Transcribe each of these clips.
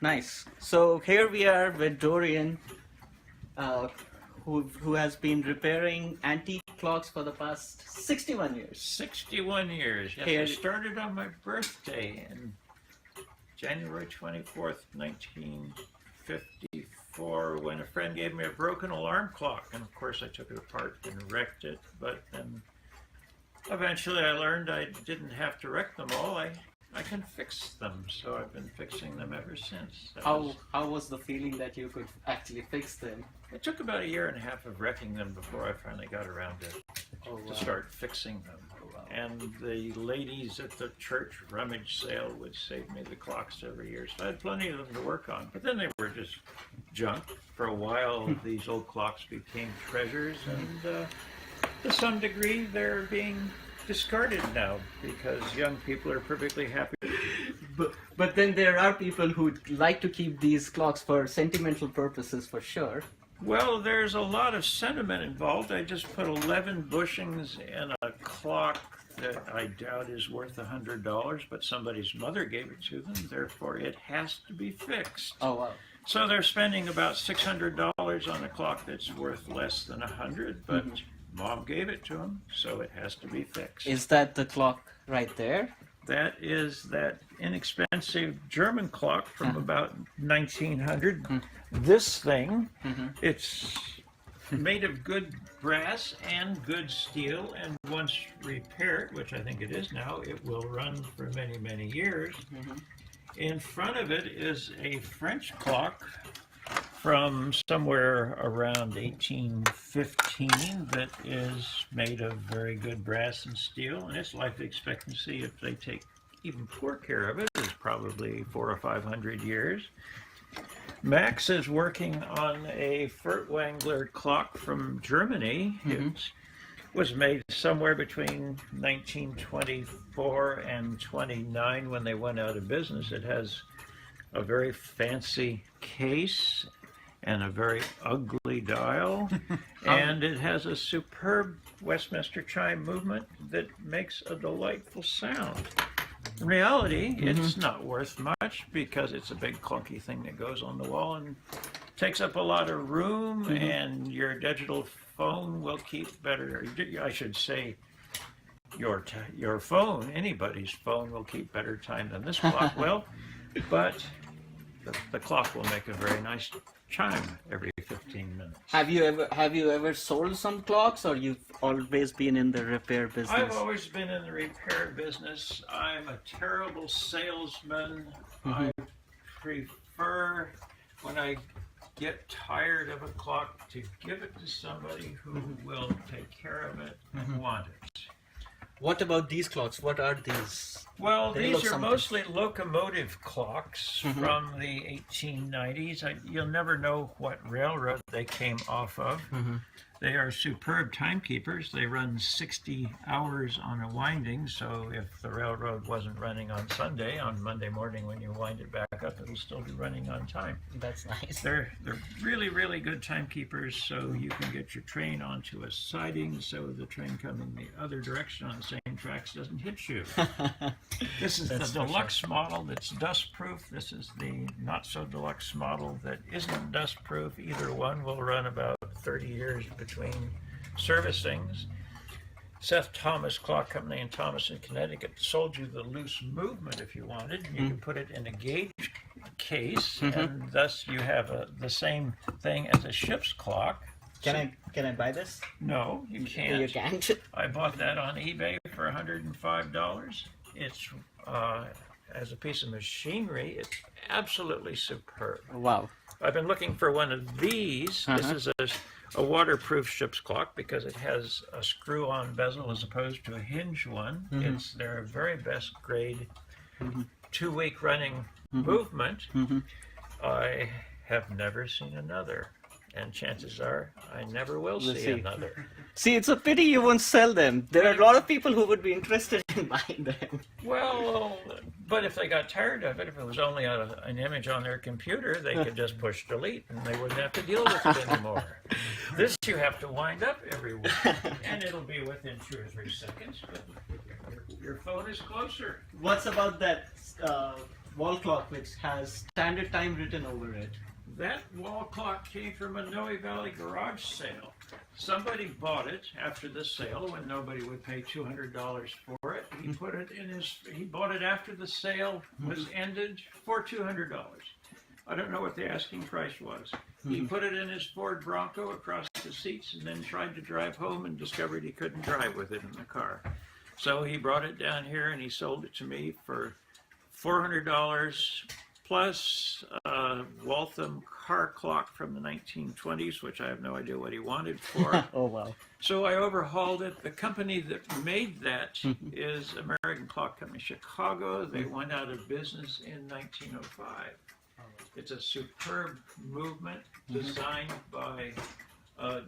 Nice. So here we are with Dorien, uh, who has been repairing antique clocks for the past 61 years. 61 years. Yes, Here- I started on my birthday in January 24th, 1954, when a friend gave me a broken alarm clock. And of course, I took it apart and wrecked it. But then eventually I learned I didn't have to wreck them all. I can fix them. So I've been fixing them ever since. How was the feeling that you could actually fix them? It took about a year and a half of wrecking them before I finally got around to start fixing them. And the ladies at the church rummage sale would save me the clocks every year. So I had plenty of them to work on. But then they were just junk. For a while, these old clocks became treasures. And to some degree, they're being discarded now because young people are perfectly happy. But then there are people who like to keep these clocks for sentimental purposes, for sure. Well, there's a lot of sentiment involved. I just put 11 bushings in a clock that I doubt is worth $100, but somebody's mother gave it to them, therefore it has to be fixed. Oh, wow. So they're spending about $600 on a clock that's worth less than $100, but Mom gave it to them, so it has to be fixed. Is that the clock right there? That is that inexpensive German clock from about 1900. This thing, it's made of good brass and good steel, and once repaired, which I think it is now, it will run for many, many years. In front of it is a French clock from somewhere around 1815 that is made of very good brass and steel, and its life expectancy, if they take even poor care of it, is probably 400 or 500 years. Max is working on a Furtwängler clock from Germany. It was made somewhere between 1924 and 29 when they went out of business. It has a very fancy case and a very ugly dial, and it has a superb Westminster chime movement that makes a delightful sound. In reality, it's not worth much because it's a big clunky thing that goes on the wall and takes up a lot of room, and your digital phone will keep better. I should say your phone, anybody's phone, will keep better time than this clock will, but the clock will make a very nice chime every 15 minutes. Have you ever sold some clocks, or you've always been in the repair business? I've always been in the repair business. I'm a terrible salesman. I prefer, when I get tired of a clock, to give it to somebody who will take care of it and want it. What about these clocks? What are these? Well, They these look are something. mostly locomotive clocks from the 1890s. You'll never know what railroad they came off of. They are superb timekeepers. They run 60 hours on a winding, so if the railroad wasn't running on Sunday, on Monday morning when you wind it back up, it'll still be running on time. That's nice. They're really, really good timekeepers, so you can get your train onto a siding so the train coming the other direction on the same tracks doesn't hit you. This is the deluxe model that's dust-proof. This is the not-so-deluxe model that isn't dust-proof. Either one will run about 30 years between servicings. Seth Thomas Clock Company in Thomaston, Connecticut sold you the loose movement if you wanted. You can put it in a gauge case, and thus you have the same thing as a ship's clock. Can I buy this? No, you can't. You can't. I bought that on eBay for $105. It's as a piece of machinery, it's absolutely superb. Wow. I've been looking for one of these. This is a waterproof ship's clock because it has a screw-on bezel as opposed to a hinge one. It's their very best grade 2-week running movement. I have never seen another, and chances are I never will see another. See, it's a pity you won't sell them. There are a lot of people who would be interested in buying them. Well, but if they got tired of it, if it was only an image on their computer, they could just push delete and they wouldn't have to deal with it anymore. This you have to wind up every week, and it'll be within 2 or 3 seconds, but your phone is closer. What's about that wall clock which has standard time written over it. That wall clock came from a Noe Valley garage sale. Somebody bought it after the sale when nobody would pay $200 for it. He put it in his. He bought it after the sale was ended for $200. I don't know what the asking price was. He put it in his Ford Bronco across the seats and then tried to drive home and discovered he couldn't drive with it in the car. So he brought it down here and he sold it to me for $400 plus a Waltham car clock from the 1920s, which I have no idea what he wanted for. Oh, wow. So I overhauled it. The company that made that is American Clock Company, Chicago. They went out of business in 1905. It's a superb movement designed by a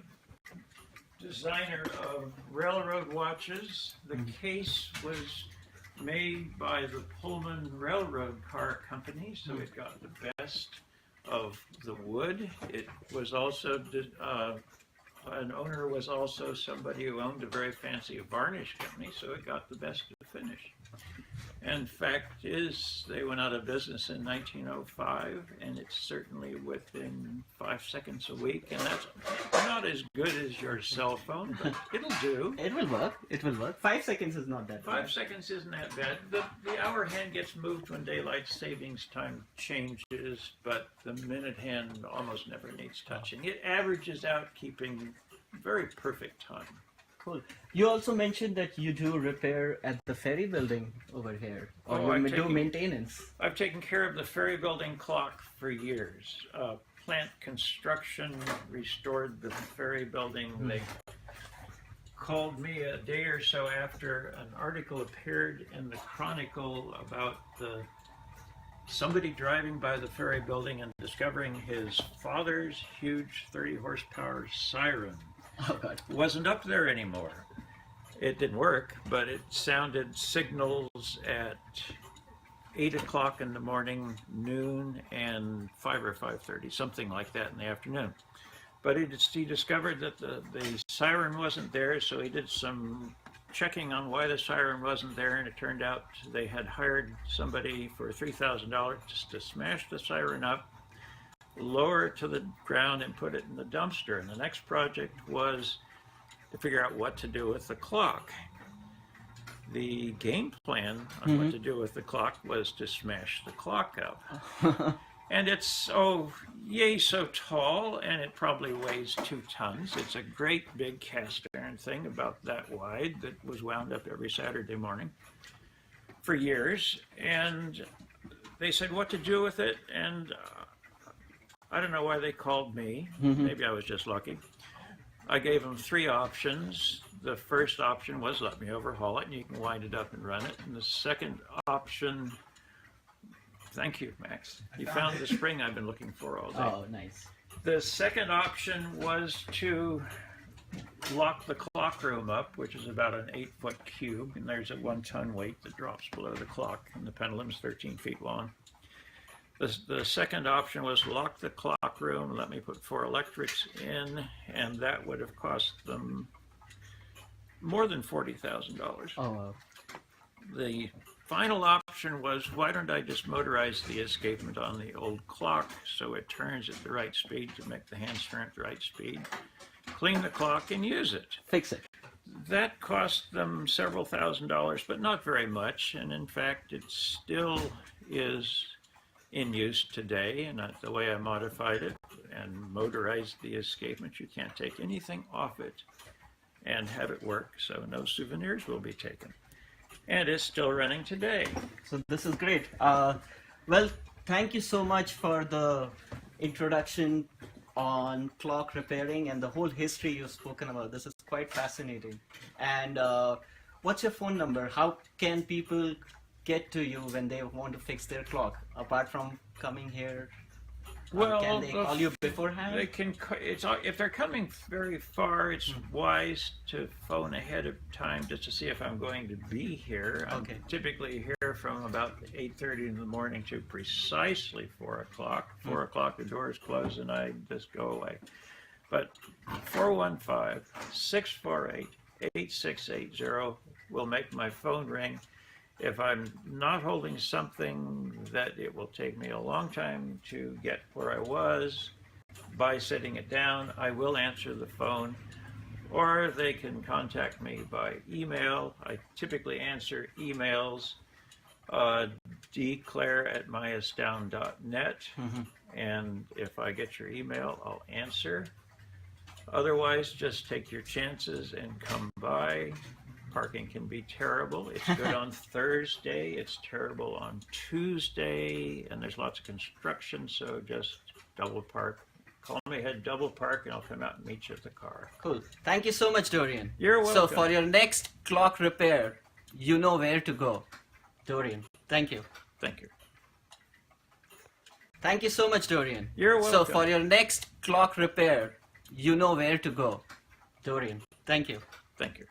designer of railroad watches. The case was made by the Pullman Railroad Car Company, so it got the best of the wood. It was also, an owner was also somebody who owned a very fancy varnish company, so it got the best of the finish. And fact is, they went out of business in 1905, and it's certainly within 5 seconds a week, and that's not as good as your cell phone, but it'll do. It will work. It will work. 5 seconds is not that bad. 5 seconds isn't that bad. The hour hand gets moved when daylight savings time changes, but the minute hand almost never needs touching. It averages out keeping very perfect time. Cool. You also mentioned that you do repair at the ferry building over here, or you do maintenance. I've taken care of the ferry building clock for years. Plant construction restored the ferry building. They called me a day or so after an article appeared in the Chronicle about somebody driving by the ferry building and discovering his father's huge 30 horsepower siren wasn't up there anymore. It didn't work, but it sounded signals at 8 o'clock in the morning, noon, and 5 or 5:30, something like that in the afternoon. But he discovered that the siren wasn't there, so he did some checking on why the siren wasn't there, and it turned out they had hired somebody for $3,000 just to smash the siren up, lower it to the ground, and put it in the dumpster. And the next project was to figure out what to do with the clock. The game plan on what to do with the clock was to smash the clock up. And it's, yay so tall, and it probably weighs 2 tons. It's a great big cast iron thing about that wide that was wound up every Saturday morning for years. And they said what to do with it, and I don't know why they called me. Maybe I was just lucky. I gave them 3 options. The first option was let me overhaul it and you can wind it up and run it. And the second option, thank you, Max. You found the spring I've been looking for all day. Oh, nice. The second option was to lock the clock room up, which is about an 8-foot cube, and there's a 1-ton weight that drops below the clock, and the pendulum's 13 feet long. The second option was lock the clock room, let me put 4 electrics in, and that would have cost them more than $40,000. Oh, wow. The final option was, why don't I just motorize the escapement on the old clock so it turns at the right speed to make the hands turn at the right speed, clean the clock and use it. Fix it. That cost them several $1,000s, but not very much, and in fact it still is in use today, and that's the way I modified it and motorized the escapement. You can't take anything off it and have it work, so no souvenirs will be taken. And it's still running today. So this is great. Well, thank you so much for the introduction on clock repairing and the whole history you've spoken about. This is quite fascinating. And what's your phone number? How can people get to you when they want to fix their clock, apart from coming here? Well, can they call you beforehand? They can. If they're coming very far, it's wise to phone ahead of time just to see if I'm going to be here. Okay. I'm typically here from about 8:30 in the morning to precisely 4 o'clock. 4 o'clock, the doors close, and I just go away. But 415-648-8680 will make my phone ring. If I'm not holding something that it will take me a long time to get where I was by setting it down, I will answer the phone, or they can contact me by email. I typically answer emails, declare@mayastown.net, and if I get your email, I'll answer. Otherwise, just take your chances and come by. Parking can be terrible. It's good on Thursday, it's terrible on Tuesday, and there's lots of construction, so just double park. Call me ahead, double park, and I'll come out and meet you at the car. Cool. Thank you so much, Dorien. You're welcome. So for your next clock repair, you know where to go. Dorien, thank you. Thank you. Thank you so much, Dorien. You're So welcome. for your next clock repair, you know where to go. Dorien, thank you. Thank you.